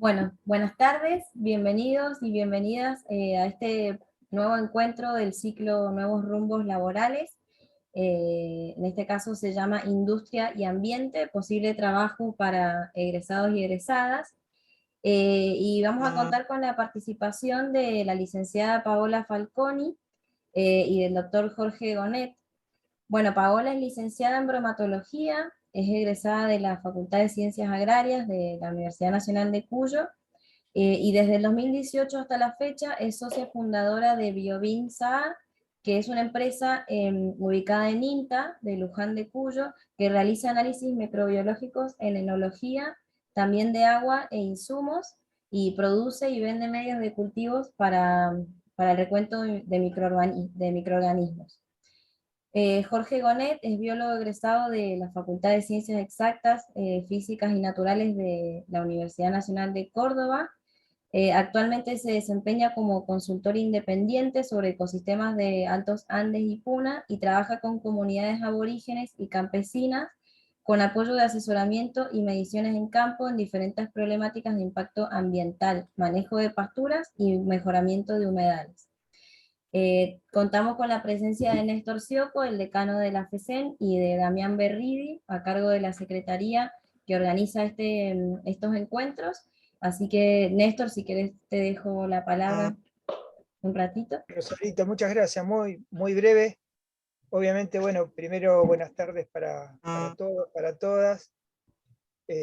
Bueno, buenas tardes, bienvenidos y bienvenidas a este nuevo encuentro del ciclo Nuevos Rumbos Laborales. En este caso se llama Industria y Ambiente, posible trabajo para egresados y egresadas. Y vamos a contar con la participación de la licenciada Paola Falconi y del doctor Jorge Gonet. Bueno, Paola es licenciada en bromatología, es egresada de la Facultad de Ciencias Agrarias de la Universidad Nacional de Cuyo, y desde el 2018 hasta la fecha es socia fundadora de Biobin SAA, que es una empresa ubicada en INTA, de Luján de Cuyo, que realiza análisis microbiológicos en enología, también de agua e insumos, y produce y vende medios de cultivos para el recuento de microorganismos. Jorge Gonet es biólogo egresado de la Facultad de Ciencias Exactas, Físicas y Naturales de la Universidad Nacional de Córdoba. Actualmente se desempeña como consultor independiente sobre ecosistemas de Altos Andes y Puna y trabaja con comunidades aborígenes y campesinas con apoyo de asesoramiento y mediciones en campo en diferentes problemáticas de impacto ambiental, manejo de pasturas y mejoramiento de humedales. Contamos con la presencia de Néstor Sioco, el decano de la FECEN, y de Damián Berridi, a cargo de la secretaría que organiza estos encuentros. Así que, Néstor, si querés te dejo la palabra un ratito. Rosarito, muchas gracias, muy breve. Obviamente, bueno, primero buenas tardes para todos, para todas.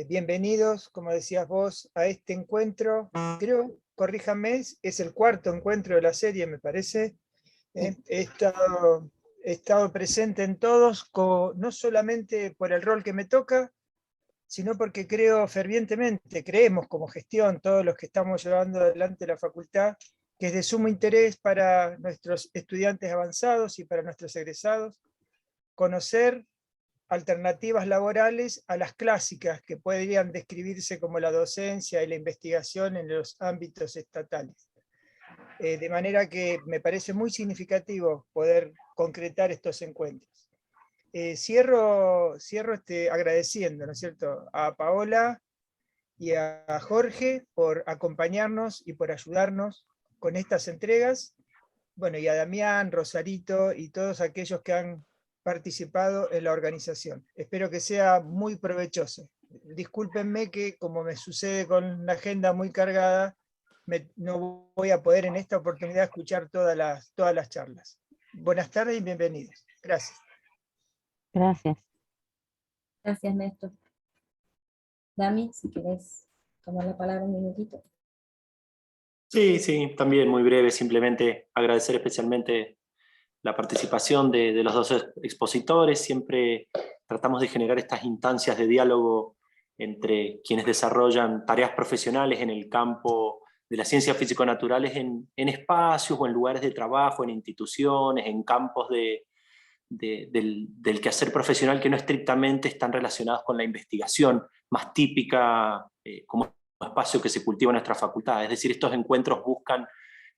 Bienvenidos, como decías vos, a este encuentro. Creo, corríjame, es el cuarto encuentro de la serie, me parece. He estado presente en todos, no solamente por el rol que me toca, sino porque creo fervientemente, creemos como gestión, todos los que estamos llevando adelante la facultad, que es de sumo interés para nuestros estudiantes avanzados y para nuestros egresados, conocer alternativas laborales a las clásicas que podrían describirse como la docencia y la investigación en los ámbitos estatales. De manera que me parece muy significativo poder concretar estos encuentros. Cierro agradeciendo, ¿no es cierto?, a Paola y a Jorge por acompañarnos y por ayudarnos con estas entregas. Bueno, y a Damián, Rosarito y todos aquellos que han participado en la organización. Espero que sea muy provechoso. Discúlpenme que, como me sucede con la agenda muy cargada, no voy a poder en esta oportunidad escuchar todas las charlas. Buenas tardes y bienvenidos. Gracias. Gracias. Gracias, Néstor. Dami, si querés tomar la palabra un minutito. Sí, también muy breve, simplemente agradecer especialmente la participación de los dos expositores. Siempre tratamos de generar estas instancias de diálogo entre quienes desarrollan tareas profesionales en el campo de las ciencias físico-naturales en espacios o en lugares de trabajo, en instituciones, en campos del quehacer profesional que no estrictamente están relacionados con la investigación más típica como espacio que se cultiva en nuestra facultad. Es decir, estos encuentros buscan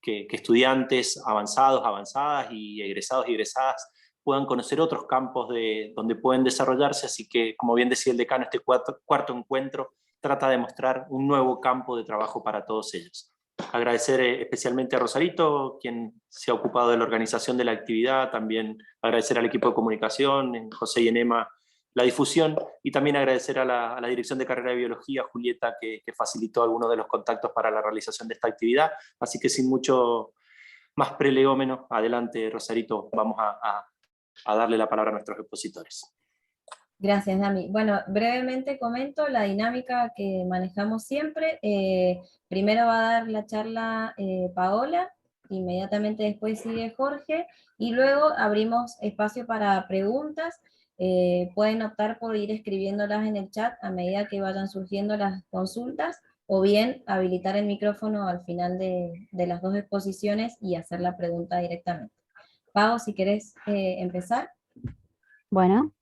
que estudiantes avanzados, avanzadas y egresados y egresadas puedan conocer otros campos donde pueden desarrollarse, así que, como bien decía el decano, este cuarto encuentro trata de mostrar un nuevo campo de trabajo para todos ellos. Agradecer especialmente a Rosarito, quien se ha ocupado de la organización de la actividad, también agradecer al equipo de comunicación, en José y Enema, la difusión, y también agradecer a la Dirección de Carrera de Biología, Julieta, que facilitó algunos de los contactos para la realización de esta actividad. Así que sin mucho más prelegómeno, adelante Rosarito, vamos a darle la palabra a nuestros expositores. Gracias, Dami. Bueno, brevemente comento la dinámica que manejamos siempre. Primero va a dar la charla Paola, inmediatamente después sigue Jorge, y luego abrimos espacio para preguntas. Pueden optar por ir escribiéndolas en el chat a medida que vayan surgiendo las consultas, o bien habilitar el micrófono al final de las dos exposiciones y hacer la pregunta directamente. Pau, si querés empezar. Bueno,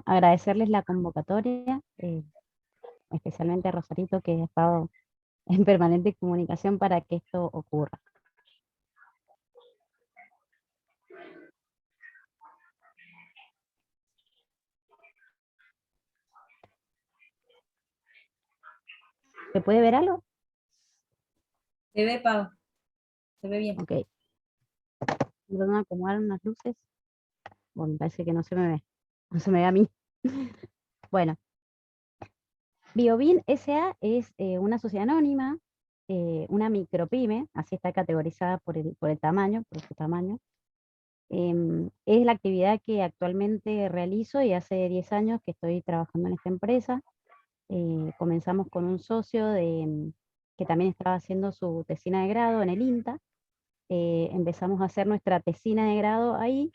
agradecerles la convocatoria, especialmente a Rosarito, que ha estado en permanente comunicación para que esto ocurra. ¿Se puede ver algo? Se ve, Pau. Se ve bien. Ok. Vamos a acomodar unas luces. Bueno, me parece que no se me ve. No se me ve a mí. Bueno. Biobin S.A. es una sociedad anónima, una micropyme, así está categorizada por el tamaño, por su tamaño. Es la actividad que actualmente realizo y hace 10 años que estoy trabajando en esta empresa. Comenzamos con un socio que también estaba haciendo su tesina de grado en el INTA. Empezamos a hacer nuestra tesina de grado ahí,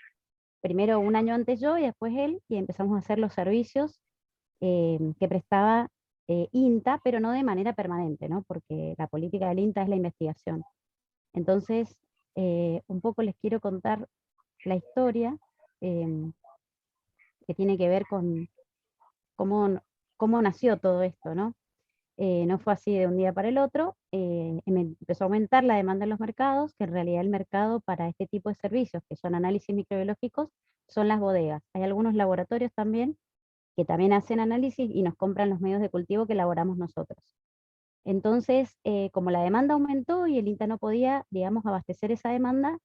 primero un año antes yo y después él, y empezamos a hacer los servicios que prestaba INTA, pero no de manera permanente, ¿no? Porque la política del INTA es la investigación. Entonces, un poco les quiero contar la historia que tiene que ver con cómo nació todo esto, ¿no? No fue así de un día para el otro, empezó a aumentar la demanda en los mercados, que en realidad el mercado para este tipo de servicios, que son análisis microbiológicos, son las bodegas. Hay algunos laboratorios también que también hacen análisis y nos compran los medios de cultivo que elaboramos nosotros. Entonces, como la demanda aumentó y el INTA no podía, digamos, abastecer esa demanda,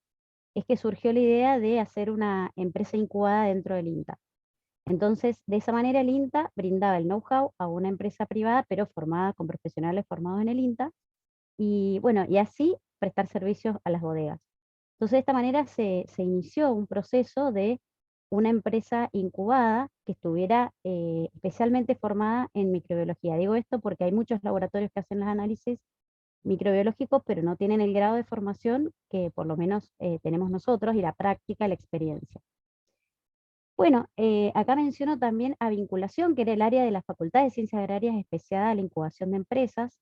es que surgió la idea de hacer una empresa incubada dentro del INTA. Entonces, de esa manera el INTA brindaba el know-how a una empresa privada, pero formada con profesionales formados en el INTA, y bueno, y así prestar servicios a las bodegas. Entonces, de esta manera se inició un proceso de una empresa incubada que estuviera especialmente formada en microbiología. Digo esto porque hay muchos laboratorios que hacen los análisis microbiológicos, pero no tienen el grado de formación que por lo menos tenemos nosotros, y la práctica, la experiencia. Bueno, acá menciono también a vinculación, que era el área de la Facultad de Ciencias Agrarias especiada a la incubación de empresas.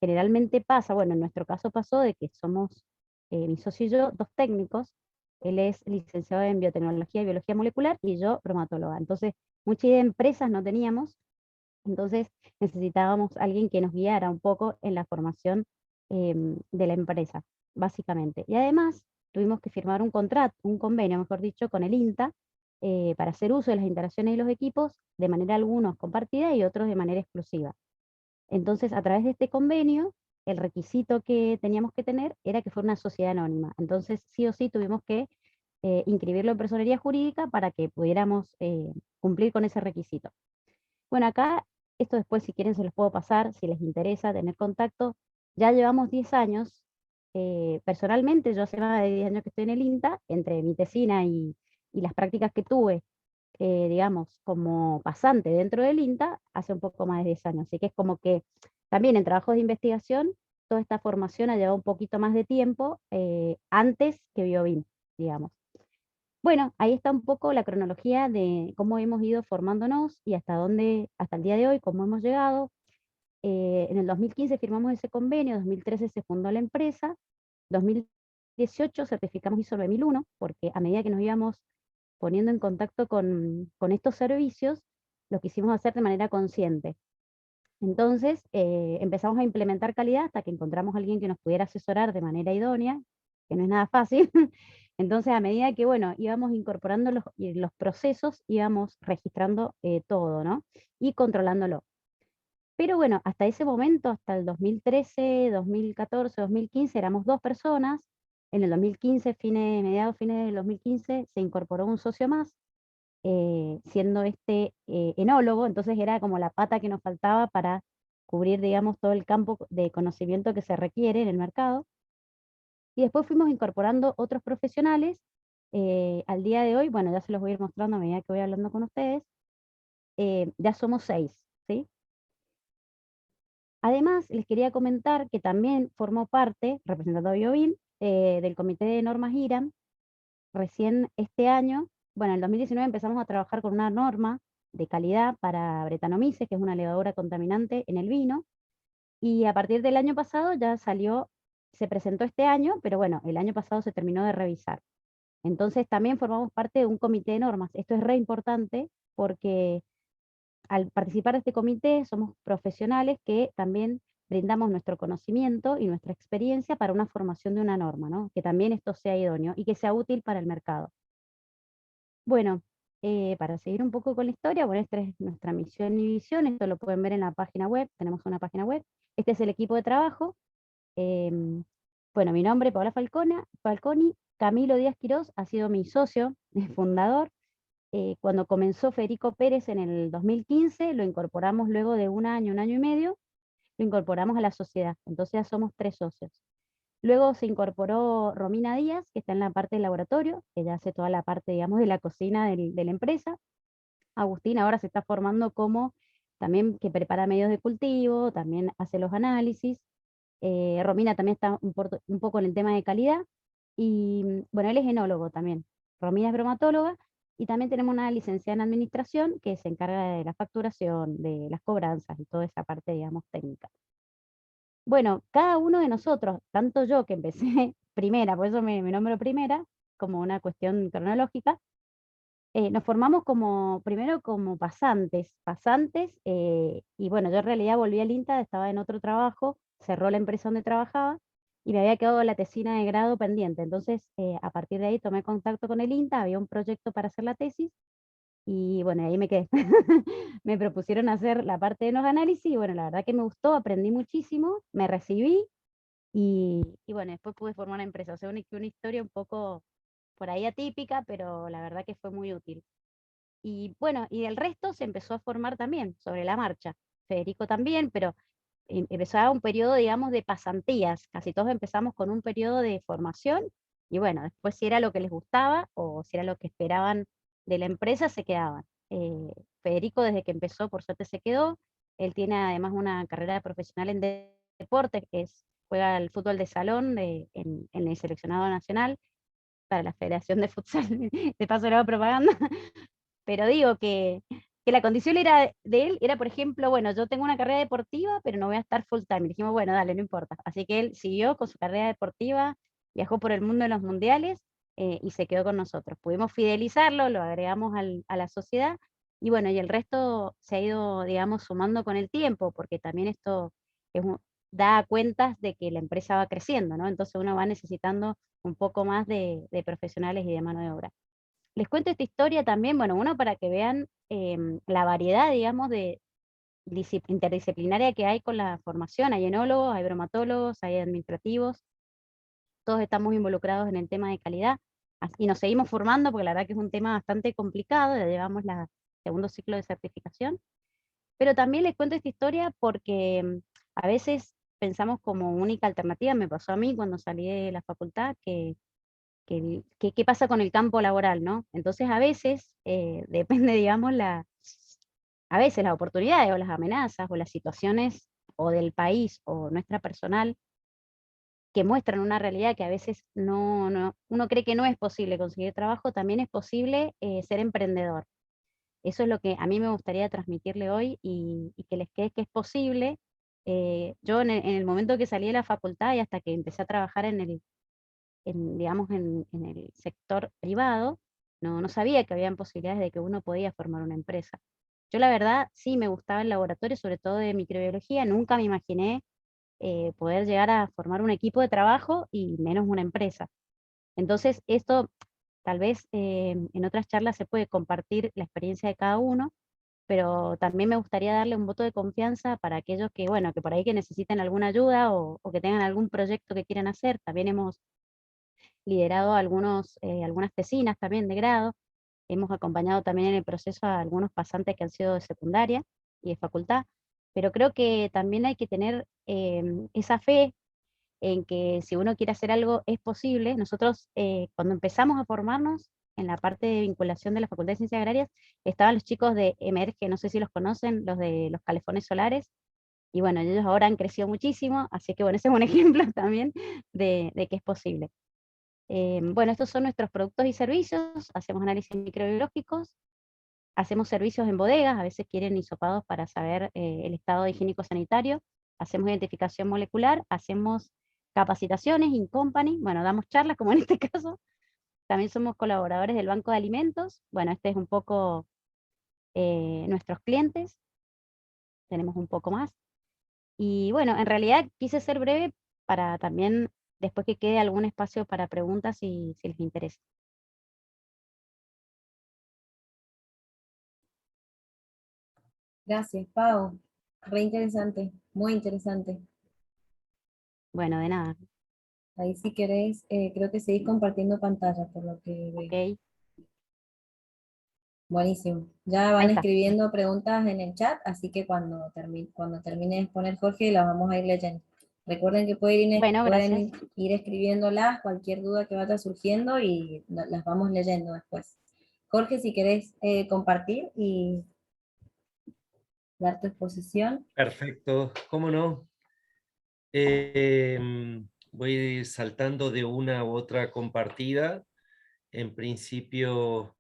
Generalmente pasa, bueno, en nuestro caso pasó de que somos, mi socio y yo, dos técnicos. Él es licenciado en biotecnología y biología molecular, y yo bromatóloga. Entonces, mucha idea de empresas no teníamos, entonces necesitábamos alguien que nos guiara un poco en la formación de la empresa, básicamente. Y además tuvimos que firmar un contrato, un convenio, mejor dicho, con el INTA, para hacer uso de las instalaciones y los equipos, de manera algunos compartida y otros de manera exclusiva. Entonces, a través de este convenio, el requisito que teníamos que tener era que fuera una sociedad anónima. Entonces, sí o sí tuvimos que inscribirlo en personería jurídica para que pudiéramos cumplir con ese requisito. Bueno, acá, esto después si quieren se los puedo pasar, si les interesa tener contacto. Ya llevamos 10 años, personalmente yo hace más de 10 años que estoy en el INTA, entre mi tesina y las prácticas que tuve, digamos, como pasante dentro del INTA, hace un poco más de 10 años. Así que es como que también en trabajos de investigación, toda esta formación ha llevado un poquito más de tiempo antes que Biobin, digamos. Bueno, ahí está un poco la cronología de cómo hemos ido formándonos y hasta dónde, hasta el día de hoy, cómo hemos llegado. En el 2015 firmamos ese convenio, 2013 se fundó la empresa, 2018 certificamos ISO 9001, porque a medida que nos íbamos poniendo en contacto con estos servicios, lo quisimos hacer de manera consciente. Entonces empezamos a implementar calidad hasta que encontramos a alguien que nos pudiera asesorar de manera idónea, que no es nada fácil. Entonces, a medida que, bueno, íbamos incorporando los procesos, íbamos registrando todo, ¿no? Y controlándolo. Pero bueno, hasta ese momento, hasta el 2013, 2014, 2015, éramos 2 personas. En el 2015, mediados, fines del 2015, se incorporó un socio más, siendo este enólogo. Entonces era como la pata que nos faltaba para cubrir, digamos, todo el campo de conocimiento que se requiere en el mercado. Y después fuimos incorporando otros profesionales. Al día de hoy, bueno, ya se los voy a ir mostrando a medida que voy hablando con ustedes, ya somos 6, ¿sí? Además, les quería comentar que también formó parte, representando a Biobin, del comité de normas IRAM. Recién este año, bueno, en el 2019 empezamos a trabajar con una norma de calidad para Brettanomyces, que es una levadura contaminante en el vino, y a partir del año pasado ya salió, se presentó este año, pero bueno, el año pasado se terminó de revisar. Entonces también formamos parte de un comité de normas. Esto es re importante porque al participar de este comité somos profesionales que también brindamos nuestro conocimiento y nuestra experiencia para una formación de una norma, ¿no? Que también esto sea idóneo y que sea útil para el mercado. Bueno, para seguir un poco con la historia, bueno, esta es nuestra misión y visión, esto lo pueden ver en la página web, tenemos una página web. Este es el equipo de trabajo. Bueno, mi nombre, Paola Falconi, Camilo Díaz Quirós ha sido mi socio, fundador. Cuando comenzó Federico Pérez en el 2015, lo incorporamos luego de un año y medio, lo incorporamos a la sociedad, entonces ya somos 3 socios. Luego se incorporó Romina Díaz, que está en la parte del laboratorio, ella hace toda la parte, digamos, de la cocina de la empresa. Agustín ahora se está formando como también que prepara medios de cultivo, también hace los análisis. Romina también está un poco en el tema de calidad. Y bueno, él es enólogo también. Romina es bromatóloga. Y también tenemos una licenciada en administración que se encarga de la facturación, de las cobranzas y toda esa parte, digamos, técnica. Bueno, cada uno de nosotros, tanto yo que empecé primera, por eso me nombro primera, como una cuestión cronológica, nos formamos primero como pasantes, y bueno, yo en realidad volví al INTA, estaba en otro trabajo, cerró la empresa donde trabajaba, y me había quedado la tesina de grado pendiente. Entonces, a partir de ahí tomé contacto con el INTA, había un proyecto para hacer la tesis, y bueno, ahí me quedé. Me propusieron hacer la parte de los análisis, y bueno, la verdad que me gustó, aprendí muchísimo, me recibí, y bueno, después pude formar una empresa. O sea, una historia un poco por ahí atípica, pero la verdad que fue muy útil. Y bueno, y el resto se empezó a formar también sobre la marcha. Federico también, pero empezaba un periodo, digamos, de pasantías. Casi todos empezamos con un periodo de formación, y bueno, después si era lo que les gustaba o si era lo que esperaban de la empresa, se quedaban. Federico desde que empezó, por suerte se quedó. Él tiene además una carrera profesional en deportes, juega el fútbol de salón en el seleccionado nacional para la Federación de Futsal. De paso le hago propaganda. Pero digo que la condición era de él, era por ejemplo, bueno, yo tengo una carrera deportiva, pero no voy a estar full time. Y dijimos, bueno, dale, no importa. Así que él siguió con su carrera deportiva, viajó por el mundo en los mundiales, y se quedó con nosotros. Pudimos fidelizarlo, lo agregamos a la sociedad, y bueno, y el resto se ha ido, digamos, sumando con el tiempo, porque también esto da cuentas de que la empresa va creciendo, ¿no? Entonces uno va necesitando un poco más de profesionales y de mano de obra. Les cuento esta historia también, bueno, uno para que vean la variedad, digamos, de interdisciplinaria que hay con la formación. Hay enólogos, hay bromatólogos, hay administrativos, todos estamos involucrados en el tema de calidad, y nos seguimos formando porque la verdad que es un tema bastante complicado, ya llevamos el segundo ciclo de certificación. Pero también les cuento esta historia porque a veces pensamos como única alternativa, me pasó a mí cuando salí de la facultad, qué pasa con el campo laboral, ¿no? Entonces a veces depende, digamos, a veces las oportunidades o las amenazas o las situaciones o del país o nuestra personal que muestran una realidad que a veces uno cree que no es posible conseguir trabajo, también es posible ser emprendedor. Eso es lo que a mí me gustaría transmitirle hoy, y que les quede que es posible. Yo en el momento que salí de la facultad y hasta que empecé a trabajar digamos, en el sector privado, no sabía que habían posibilidades de que uno podía formar una empresa. Yo la verdad sí me gustaba el laboratorio, sobre todo de microbiología, nunca me imaginé poder llegar a formar un equipo de trabajo y menos una empresa. Entonces esto tal vez en otras charlas se puede compartir la experiencia de cada uno, pero también me gustaría darle un voto de confianza para aquellos que, bueno, que por ahí que necesiten alguna ayuda o que tengan algún proyecto que quieran hacer. También hemos liderado algunas tesinas también de grado, hemos acompañado también en el proceso a algunos pasantes que han sido de secundaria y de facultad, pero creo que también hay que tener esa fe en que si uno quiere hacer algo es posible. Nosotros cuando empezamos a formarnos en la parte de vinculación de la Facultad de Ciencias Agrarias, estaban los chicos de Emerge, no sé si los conocen, los de los calefones solares, y bueno, ellos ahora han crecido muchísimo, así que bueno, ese es un ejemplo también de que es posible. Bueno, estos son nuestros productos y servicios. Hacemos análisis microbiológicos, hacemos servicios en bodegas, a veces quieren hisopados para saber el estado higiénico sanitario, hacemos identificación molecular, hacemos capacitaciones in company, bueno, damos charlas como en este caso. También somos colaboradores del Banco de Alimentos. Bueno, este es un poco nuestros clientes, tenemos un poco más. Y bueno, en realidad quise ser breve para también después que quede algún espacio para preguntas si les interesa. Gracias, Pau. Re interesante, muy interesante. Bueno, de nada. Ahí si querés, creo que seguís compartiendo pantalla, por lo que veo. Ok, Buenísimo. Ya ahí van está. escribiendo preguntas en el chat, así que cuando termine de exponer Jorge, las vamos a ir leyendo. Recuerden que Bueno, gracias. pueden ir escribiéndolas, cualquier duda que vaya surgiendo y las vamos leyendo después. Jorge, si querés compartir y dar tu exposición. Perfecto, ¿cómo no? Voy a ir saltando de una u otra compartida. En principio,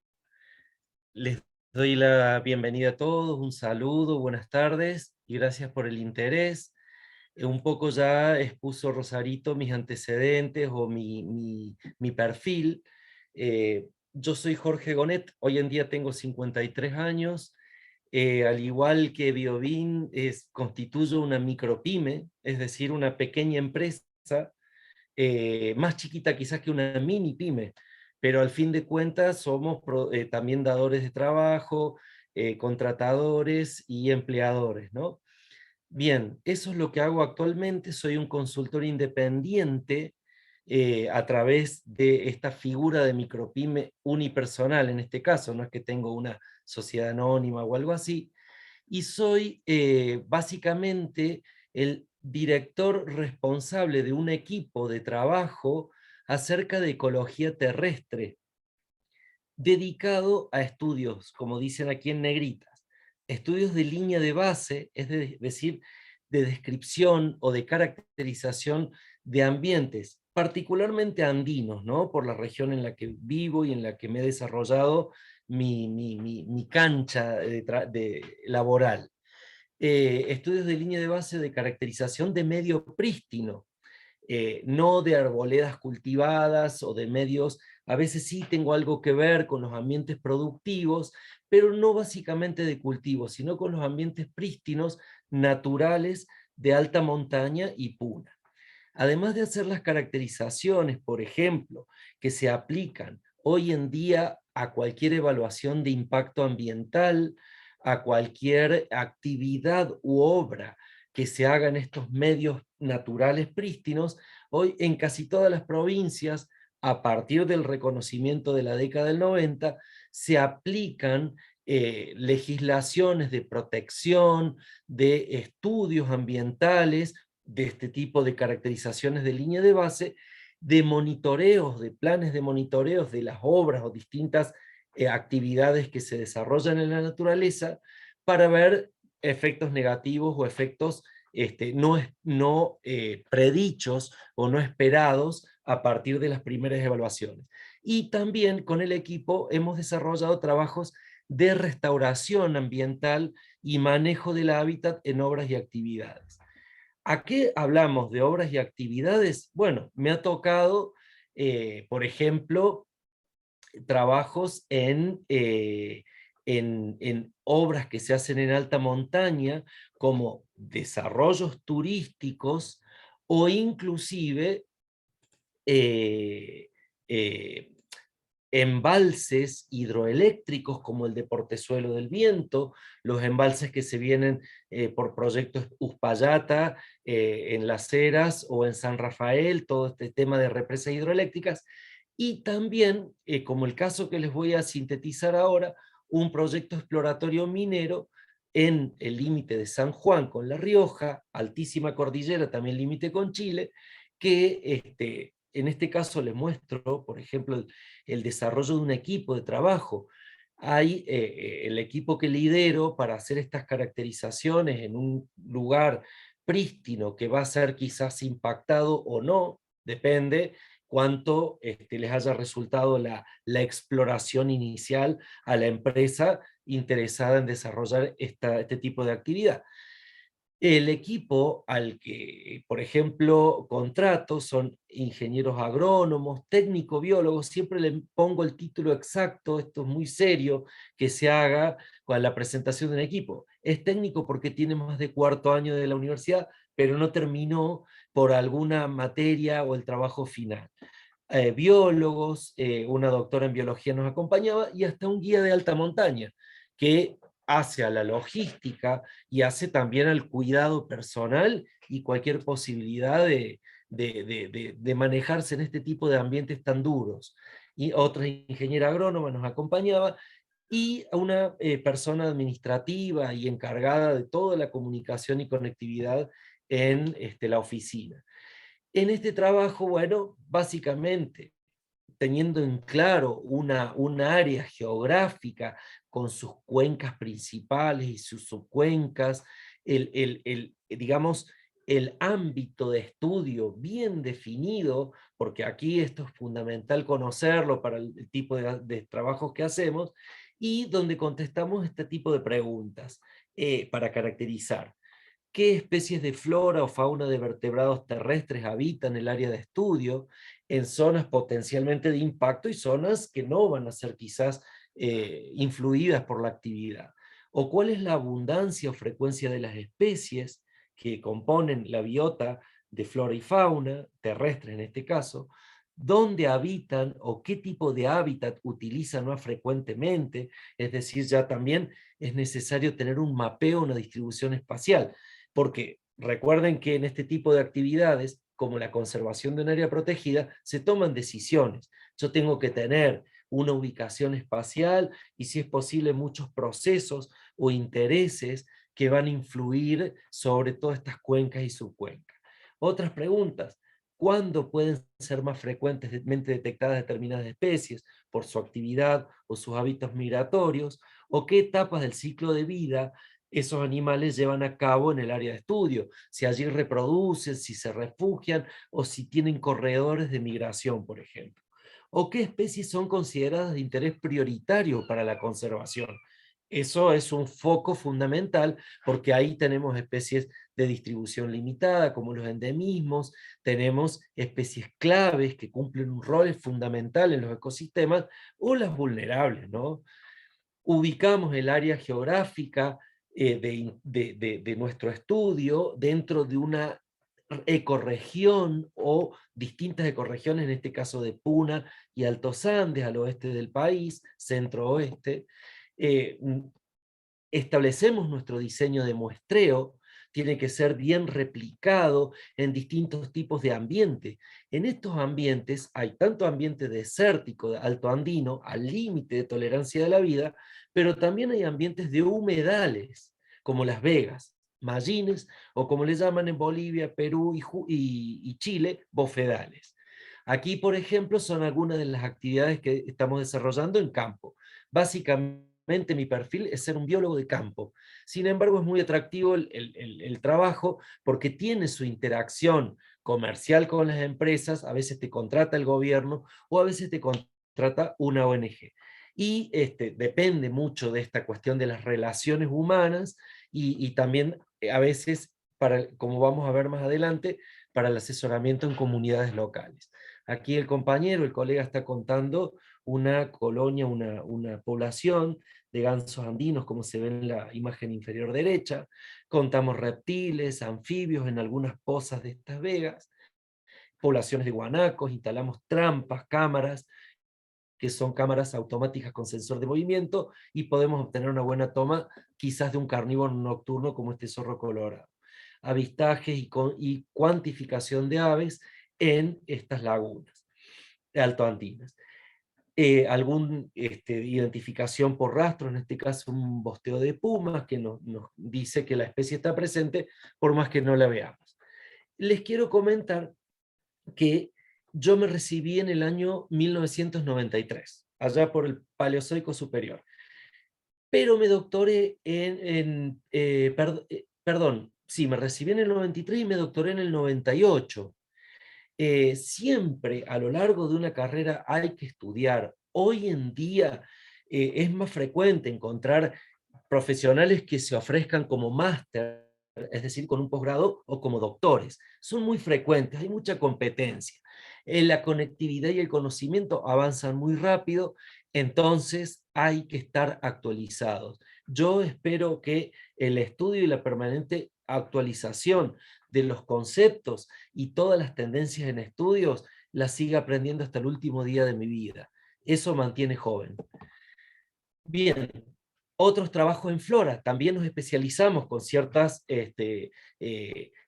les doy la bienvenida a todos, un saludo, buenas tardes y gracias por el interés. Un poco ya expuso Rosarito mis antecedentes o mi perfil. Yo soy Jorge Gonet, hoy en día tengo 53 años. Al igual que Biobin, constituyo una micropyme, es decir, una pequeña empresa, más chiquita quizás que una mini pyme, pero al fin de cuentas somos también dadores de trabajo, contratadores y empleadores, ¿no? Bien, eso es lo que hago actualmente, soy un consultor independiente a través de esta figura de micropyme unipersonal, en este caso, no es que tengo una sociedad anónima o algo así, y soy básicamente el director responsable de un equipo de trabajo acerca de ecología terrestre, dedicado a estudios, como dicen aquí en negritas, estudios de línea de base, es decir, de descripción o de caracterización de ambientes, particularmente andinos, ¿no? Por la región en la que vivo y en la que me he desarrollado mi cancha laboral. Estudios de línea de base de caracterización de medio prístino, no de arboledas cultivadas o de medios, a veces sí tengo algo que ver con los ambientes productivos, pero no básicamente de cultivo, sino con los ambientes prístinos, naturales, de alta montaña y puna. Además de hacer las caracterizaciones, por ejemplo, que se aplican hoy en día a cualquier evaluación de impacto ambiental, a cualquier actividad u obra que se haga en estos medios naturales prístinos, hoy en casi todas las provincias, a partir del reconocimiento de la década del 90, se aplican legislaciones de protección, de estudios ambientales, de este tipo de caracterizaciones de línea de base, de monitoreos, de planes de monitoreos de las obras o distintas actividades que se desarrollan en la naturaleza para ver efectos negativos o efectos no predichos o no esperados a partir de las primeras evaluaciones. Y también con el equipo hemos desarrollado trabajos de restauración ambiental y manejo del hábitat en obras y actividades. ¿A qué hablamos de obras y actividades? Bueno, me ha tocado, por ejemplo, trabajos en obras que se hacen en alta montaña, como desarrollos turísticos o inclusive eh, eh, embalses hidroeléctricos como el de Portezuelo del Viento, los embalses que se vienen por proyectos Uspallata en Las Heras o en San Rafael, todo este tema de represas hidroeléctricas, y también, como el caso que les voy a sintetizar ahora, un proyecto exploratorio minero en el límite de San Juan con La Rioja, altísima cordillera, también límite con Chile, que en este caso les muestro, por ejemplo, el desarrollo de un equipo de trabajo. Hay el equipo que lidero para hacer estas caracterizaciones en un lugar prístino que va a ser quizás impactado o no, depende cuánto les haya resultado la exploración inicial a la empresa interesada en desarrollar este tipo de actividad. El equipo al que, por ejemplo, contrato son ingenieros agrónomos, técnico-biólogos, siempre le pongo el título exacto, esto es muy serio, que se haga con la presentación de un equipo. Es técnico porque tiene más de cuarto año de la universidad, pero no terminó por alguna materia o el trabajo final. Biólogos, una doctora en biología nos acompañaba y hasta un guía de alta montaña, que hace a la logística y hace también al cuidado personal y cualquier posibilidad de manejarse en este tipo de ambientes tan duros. Y otra ingeniera agrónoma nos acompañaba, y a una persona administrativa y encargada de toda la comunicación y conectividad en la oficina. En este trabajo, bueno, básicamente, teniendo en claro un área geográfica con sus cuencas principales y sus subcuencas, digamos, el ámbito de estudio bien definido, porque aquí esto es fundamental conocerlo para el tipo de trabajos que hacemos, y donde contestamos este tipo de preguntas para caracterizar. ¿Qué especies de flora o fauna de vertebrados terrestres habitan el área de estudio en zonas potencialmente de impacto y zonas que no van a ser quizás influidas por la actividad? ¿O cuál es la abundancia o frecuencia de las especies que componen la biota de flora y fauna, terrestre en este caso? ¿Dónde habitan o qué tipo de hábitat utilizan más frecuentemente? Es decir, ya también es necesario tener un mapeo, una distribución espacial, porque recuerden que en este tipo de actividades, como la conservación de un área protegida, se toman decisiones. Yo tengo que tener una ubicación espacial y, si es posible, muchos procesos o intereses que van a influir sobre todas estas cuencas y subcuencas. Otras preguntas: ¿cuándo pueden ser más frecuentemente detectadas determinadas especies por su actividad o sus hábitos migratorios? ¿O qué etapas del ciclo de vida esos animales llevan a cabo en el área de estudio? Si allí reproducen, si se refugian o si tienen corredores de migración, por ejemplo. ¿O qué especies son consideradas de interés prioritario para la conservación? Eso es un foco fundamental, porque ahí tenemos especies de distribución limitada, como los endemismos, tenemos especies claves que cumplen un rol fundamental en los ecosistemas, o las vulnerables, ¿no? Ubicamos el área geográfica de nuestro estudio dentro de una ecorregión o distintas ecorregiones, en este caso de Puna y Altos Andes, al oeste del país, centro-oeste. Establecemos nuestro diseño de muestreo, tiene que ser bien replicado en distintos tipos de ambientes. En estos ambientes hay tanto ambiente desértico, de alto andino, al límite de tolerancia de la vida, pero también hay ambientes de humedales, como las vegas, mallines, o como le llaman en Bolivia, Perú y Chile, bofedales. Aquí, por ejemplo, son algunas de las actividades que estamos desarrollando en campo. Básicamente, mi perfil es ser un biólogo de campo. Sin embargo, es muy atractivo el trabajo, porque tiene su interacción comercial con las empresas. A veces te contrata el gobierno o a veces te contrata una ONG. Y depende mucho de esta cuestión de las relaciones humanas y también a veces, como vamos a ver más adelante, para el asesoramiento en comunidades locales. Aquí el compañero, el colega, está contando una colonia, una población de gansos andinos, como se ve en la imagen inferior derecha. Contamos reptiles, anfibios en algunas pozas de estas vegas, poblaciones de guanacos, instalamos trampas, cámaras, que son cámaras automáticas con sensor de movimiento, y podemos obtener una buena toma quizás de un carnívoro nocturno como este zorro colorado. Avistajes y cuantificación de aves en estas lagunas altoandinas. Identificación por rastro, en este caso un bosteo de pumas, que nos dice que la especie está presente por más que no la veamos. Les quiero comentar que yo me recibí en el año 1993, allá por el Paleozoico superior, pero me doctoré me recibí en el 93 y me doctoré en el 98. Siempre a lo largo de una carrera hay que estudiar. Hoy en día es más frecuente encontrar profesionales que se ofrezcan como máster, es decir, con un posgrado, o como doctores. Son muy frecuentes, hay mucha competencia. La conectividad y el conocimiento avanzan muy rápido, entonces hay que estar actualizados. Yo espero que el estudio y la permanente actualización de los conceptos y todas las tendencias en estudios las siga aprendiendo hasta el último día de mi vida. Eso mantiene joven. Bien, Otros trabajos en flora, también nos especializamos con ciertas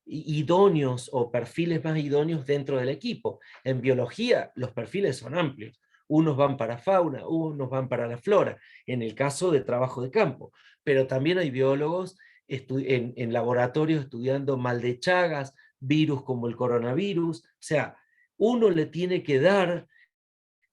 idóneos o perfiles más idóneos dentro del equipo. En biología los perfiles son amplios, unos van para fauna, unos van para la flora, en el caso de trabajo de campo, pero también hay biólogos en laboratorios estudiando mal de Chagas, virus como el coronavirus, o sea, uno le tiene que dar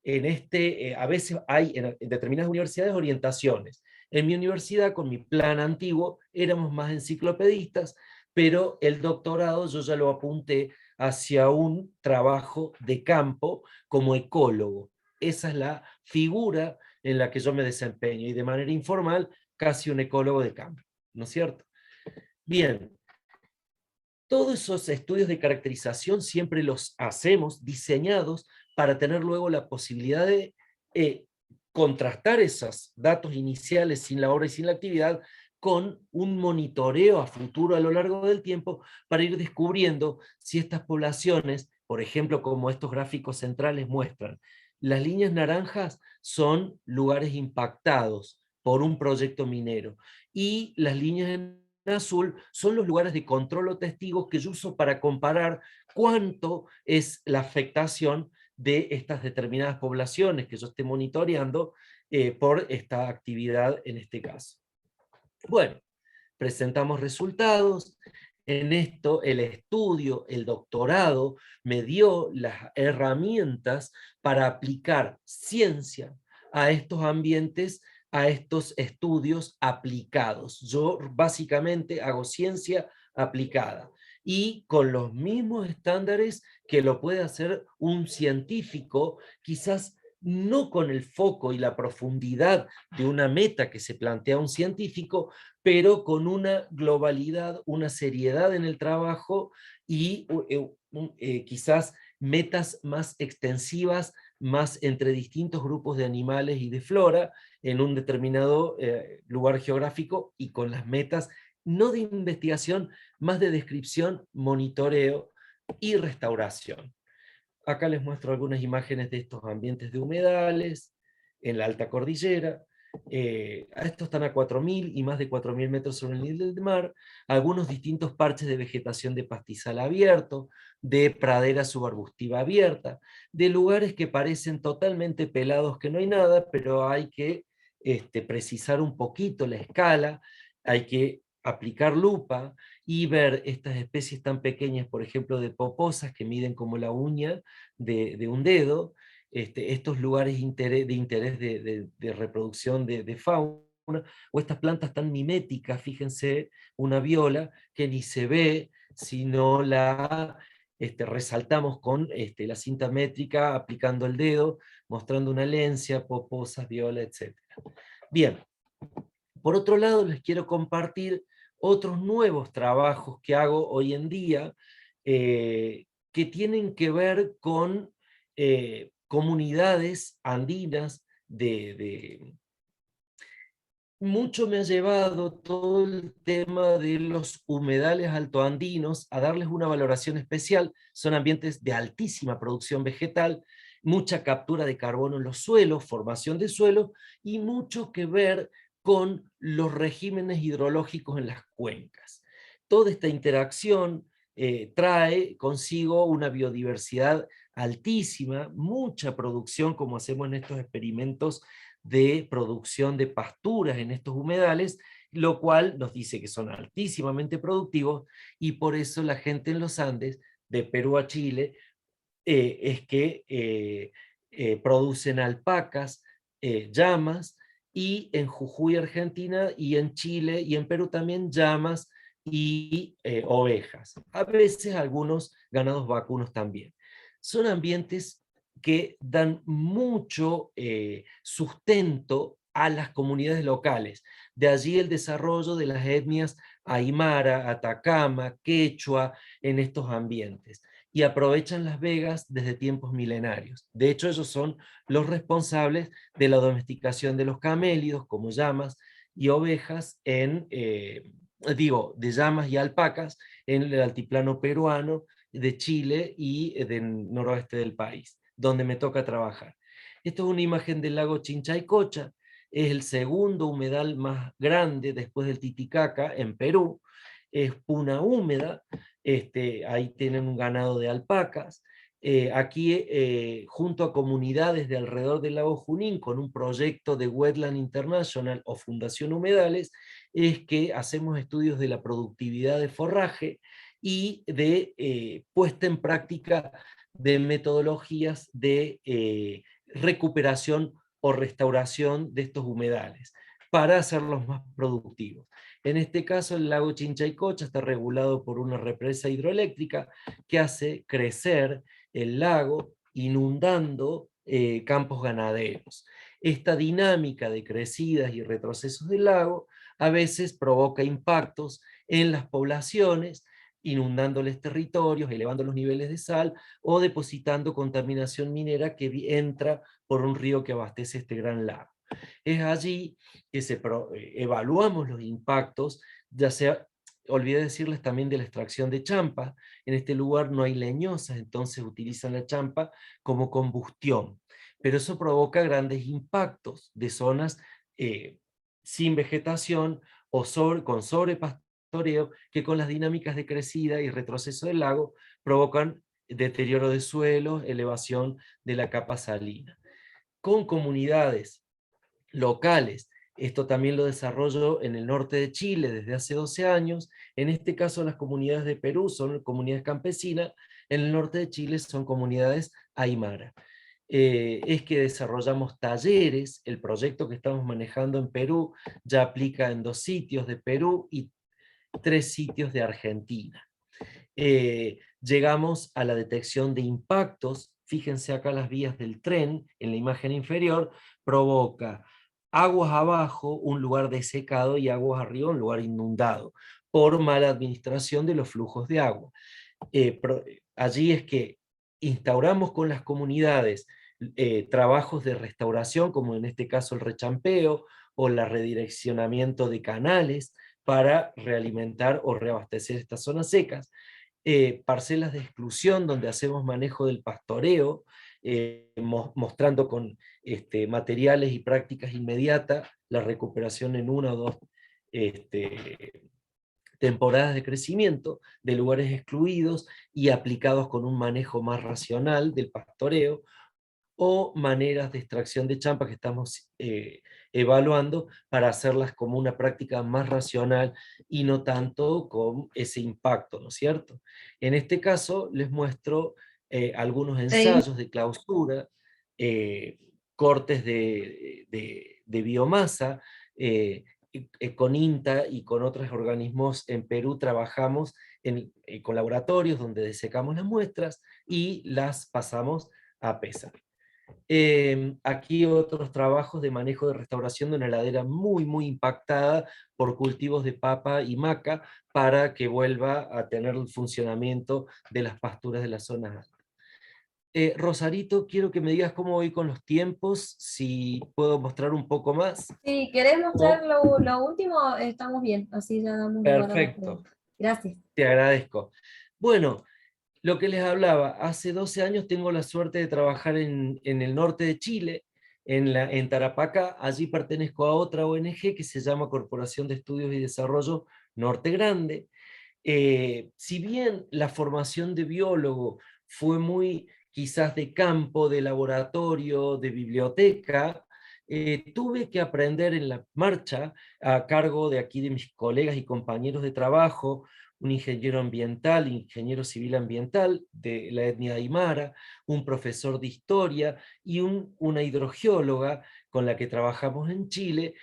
a veces hay en determinadas universidades orientaciones. En mi universidad, con mi plan antiguo, éramos más enciclopedistas, pero el doctorado yo ya lo apunté hacia un trabajo de campo como ecólogo. Esa es la figura en la que yo me desempeño, y de manera informal, casi un ecólogo de campo, ¿no es cierto? Bien, todos esos estudios de caracterización siempre los hacemos diseñados para tener luego la posibilidad de contrastar esos datos iniciales sin la obra y sin la actividad con un monitoreo a futuro a lo largo del tiempo para ir descubriendo si estas poblaciones, por ejemplo, como estos gráficos centrales muestran, las líneas naranjas son lugares impactados por un proyecto minero y las líneas en azul son los lugares de control o testigos que yo uso para comparar cuánto es la afectación de estas determinadas poblaciones que yo esté monitoreando por esta actividad en este caso. Bueno, presentamos resultados. En esto el estudio, el doctorado, me dio las herramientas para aplicar ciencia a estos ambientes, a estos estudios aplicados. Yo básicamente hago ciencia aplicada y con los mismos estándares que lo puede hacer un científico, quizás no con el foco y la profundidad de una meta que se plantea un científico, pero con una globalidad, una seriedad en el trabajo y quizás metas más extensivas, más entre distintos grupos de animales y de flora en un determinado lugar geográfico, y con las metas no de investigación, más de descripción, monitoreo y restauración. Acá les muestro algunas imágenes de estos ambientes de humedales en la alta cordillera. Estos están a 4.000 y más de 4.000 metros sobre el nivel del mar. Algunos distintos parches de vegetación de pastizal abierto, de pradera subarbustiva abierta, de lugares que parecen totalmente pelados, que no hay nada, pero hay que precisar un poquito la escala, hay que aplicar lupa y ver estas especies tan pequeñas, por ejemplo, de poposas que miden como la uña de un dedo, estos lugares de interés de reproducción de fauna, o estas plantas tan miméticas, fíjense, una viola que ni se ve si no la resaltamos con la cinta métrica, aplicando el dedo, mostrando una lencia, poposas, viola, etc. Bien, por otro lado les quiero compartir otros nuevos trabajos que hago hoy en día, que tienen que ver con comunidades andinas mucho me ha llevado todo el tema de los humedales altoandinos a darles una valoración especial. Son ambientes de altísima producción vegetal, mucha captura de carbono en los suelos, formación de suelos, y mucho que ver con los regímenes hidrológicos en las cuencas. Toda esta interacción trae consigo una biodiversidad altísima, mucha producción, como hacemos en estos experimentos de producción de pasturas en estos humedales, lo cual nos dice que son altísimamente productivos, y por eso la gente en los Andes, de Perú a Chile, es que producen alpacas, llamas, y en Jujuy, Argentina, y en Chile y en Perú también llamas y ovejas. A veces algunos ganados vacunos también. Son ambientes que dan mucho sustento a las comunidades locales. De allí el desarrollo de las etnias aymara, atacama, quechua en estos ambientes. Y aprovechan las vegas desde tiempos milenarios. De hecho, ellos son los responsables de la domesticación de los camélidos, como llamas y ovejas, de llamas y alpacas en el altiplano peruano, de Chile y del noroeste del país, donde me toca trabajar. Esto es una imagen del lago Chinchaycocha. es el segundo humedal más grande después del Titicaca en Perú, es puna húmeda, ahí tienen un ganado de alpacas. Aquí, junto a comunidades de alrededor del lago Junín, con un proyecto de Wetland International o Fundación Humedales, es que hacemos estudios de la productividad de forraje y de puesta en práctica de metodologías de recuperación o restauración de estos humedales para hacerlos más productivos. En este caso, el lago Chinchaycocha está regulado por una represa hidroeléctrica que hace crecer el lago inundando campos ganaderos. Esta dinámica de crecidas y retrocesos del lago a veces provoca impactos en las poblaciones, inundándoles territorios, elevando los niveles de sal o depositando contaminación minera que entra por un río que abastece este gran lago. Es allí que evaluamos los impactos, ya sea, olvidé decirles también de la extracción de champa. En este lugar no hay leñosas, entonces utilizan la champa como combustión. Pero eso provoca grandes impactos de zonas sin vegetación o con sobrepastoreo, que con las dinámicas de crecida y retroceso del lago provocan deterioro de suelos, elevación de la capa salina. Con comunidades locales. Esto también lo desarrollo en el norte de Chile desde hace 12 años. En este caso, las comunidades de Perú son comunidades campesinas, en el norte de Chile son comunidades aymara. Es que desarrollamos talleres. El proyecto que estamos manejando en Perú ya aplica en 2 sitios de Perú y 3 sitios de Argentina. Llegamos a la detección de impactos. Fíjense acá las vías del tren, en la imagen inferior, provoca aguas abajo, un lugar desecado, y aguas arriba, un lugar inundado, por mala administración de los flujos de agua. Allí es que instauramos con las comunidades trabajos de restauración, como en este caso el rechampeo o el redireccionamiento de canales para realimentar o reabastecer estas zonas secas. Parcelas de exclusión donde hacemos manejo del pastoreo, mostrando con materiales y prácticas inmediatas la recuperación en 1 o 2 temporadas de crecimiento de lugares excluidos y aplicados con un manejo más racional del pastoreo, o maneras de extracción de champa que estamos evaluando para hacerlas como una práctica más racional y no tanto con ese impacto, ¿no es cierto? En este caso les muestro algunos ensayos de clausura, cortes de biomasa. Con INTA y con otros organismos en Perú trabajamos con laboratorios donde desecamos las muestras y las pasamos a pesar. Aquí otros trabajos de manejo de restauración de una ladera muy impactada por cultivos de papa y maca para que vuelva a tener el funcionamiento de las pasturas de las zonas altas. Rosarito, quiero que me digas cómo voy con los tiempos, si puedo mostrar un poco más. Si querés mostrar lo último, estamos bien, así ya damos lugar a las Perfecto, preguntas. Gracias. te agradezco. Bueno, lo que les hablaba, hace 12 años tengo la suerte de trabajar en el norte de Chile, en Tarapacá. Allí pertenezco a otra ONG que se llama Corporación de Estudios y Desarrollo Norte Grande. Si bien la formación de biólogo fue muy quizás de campo, de laboratorio, de biblioteca, tuve que aprender en la marcha, a cargo de aquí de mis colegas y compañeros de trabajo, un ingeniero ambiental, ingeniero civil ambiental de la etnia aymara, un profesor de historia y una hidrogeóloga con la que trabajamos en Chile.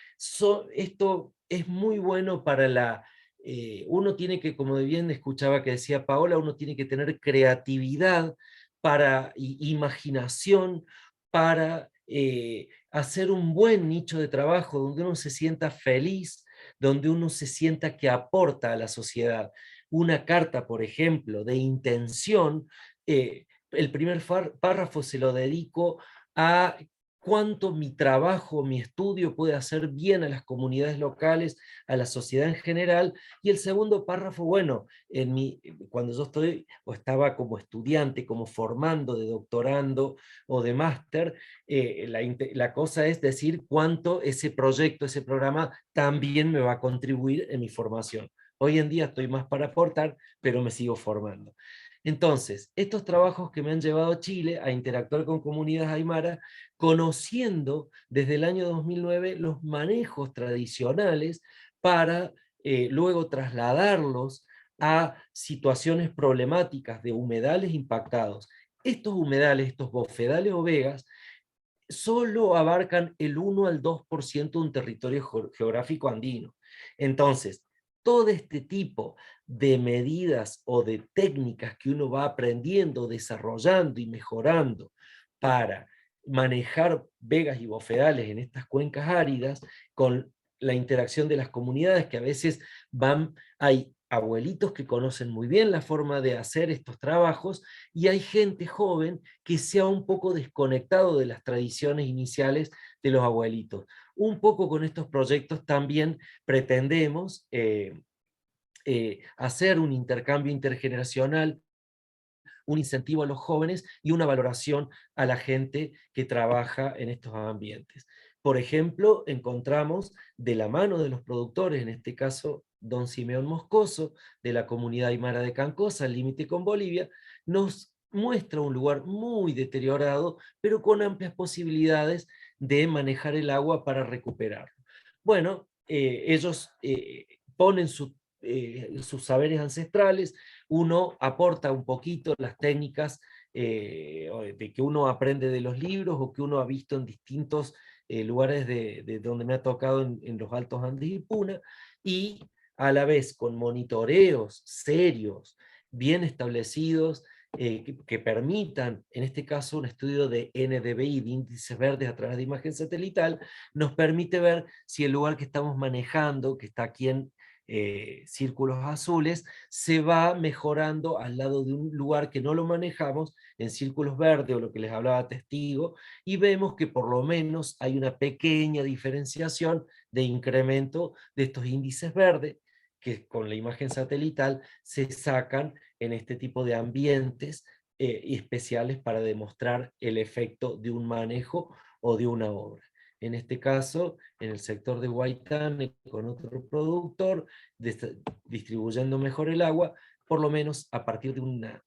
Esto es muy bueno para uno tiene que, como bien escuchaba que decía Paola, uno tiene que tener creatividad imaginación para hacer un buen nicho de trabajo donde uno se sienta feliz, donde uno se sienta que aporta a la sociedad. Una carta, por ejemplo, de intención, el primer párrafo se lo dedico a cuánto mi trabajo, mi estudio puede hacer bien a las comunidades locales, a la sociedad en general. Y el segundo párrafo, bueno, cuando yo estoy o estaba como estudiante, como formando de doctorando o de máster, la cosa es decir cuánto ese proyecto, ese programa también me va a contribuir en mi formación. Hoy en día estoy más para aportar, pero me sigo formando. Entonces, estos trabajos que me han llevado a Chile a interactuar con comunidades aymara, conociendo desde el año 2009 los manejos tradicionales para luego trasladarlos a situaciones problemáticas de humedales impactados. Estos humedales, estos bofedales o vegas, solo abarcan el 1 al 2% de un territorio geográfico andino. Entonces, todo este tipo de medidas o de técnicas que uno va aprendiendo, desarrollando y mejorando para manejar vegas y bofedales en estas cuencas áridas, con la interacción de las comunidades que a veces hay abuelitos que conocen muy bien la forma de hacer estos trabajos, y hay gente joven que se ha un poco desconectado de las tradiciones iniciales de los abuelitos. Un poco con estos proyectos también pretendemos hacer un intercambio intergeneracional, un incentivo a los jóvenes y una valoración a la gente que trabaja en estos ambientes. Por ejemplo, encontramos de la mano de los productores, en este caso don Simeón Moscoso, de la comunidad aymara de Cancosa, al límite con Bolivia, nos muestra un lugar muy deteriorado, pero con amplias posibilidades de manejar el agua para recuperarlo. Bueno, ellos ponen sus saberes ancestrales, uno aporta un poquito las técnicas de que uno aprende de los libros o que uno ha visto en distintos lugares de donde me ha tocado en los Altos Andes y Puna, y a la vez con monitoreos serios, bien establecidos, que permitan, en este caso un estudio de NDVI, de índices verdes a través de imagen satelital, nos permite ver si el lugar que estamos manejando, que está aquí en círculos azules, se va mejorando al lado de un lugar que no lo manejamos, en círculos verdes, o lo que les hablaba testigo, y vemos que por lo menos hay una pequeña diferenciación de incremento de estos índices verdes, que con la imagen satelital se sacan en este tipo de ambientes especiales para demostrar el efecto de un manejo o de una obra. En este caso, en el sector de Huaytán, con otro productor, distribuyendo mejor el agua, por lo menos a partir de una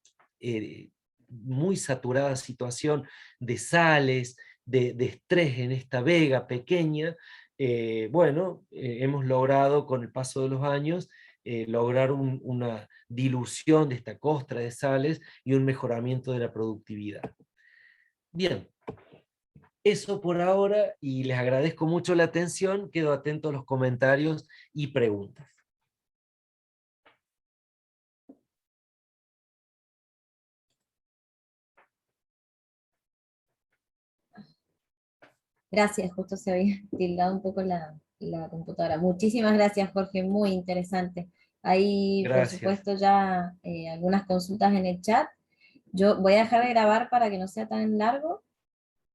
muy saturada situación de sales, de estrés en esta vega pequeña, hemos logrado con el paso de los años lograr una dilución de esta costra de sales y un mejoramiento de la productividad. Bien, eso por ahora, y les agradezco mucho la atención, quedo atento a los comentarios y preguntas. Gracias, justo se había tildado un poco la computadora. Muchísimas gracias, Jorge, muy interesante. Hay, por Gracias. supuesto, ya algunas consultas en el chat. Yo voy a dejar de grabar para que no sea tan largo